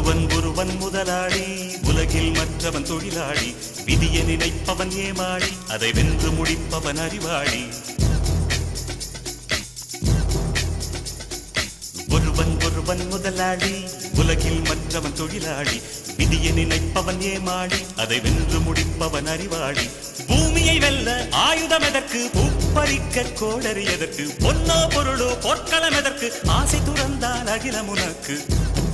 ஒருவன் முதலாளி, உலகில் மற்றவன் தொழிலாளி. விதியை நினைப்பவன் ஏமாளி, அதை வென்று முடிப்பவன் அறிவாளி. ஒருவன் முதலாளி, உலகில் மற்றவன் தொழிலாளி. விதியை நினைப்பவன் ஏமாளி, அதை வென்று முடிப்பவன் அறிவாளி. பூமியை வெல்ல ஆயுதம் எதற்கு, பூப்பறிக்க கோடரி எதற்கு, பொன்னோ பொருளோ பொற்களம் எதற்கு, ஆசை துறந்தால் அகிலம் உனக்கு.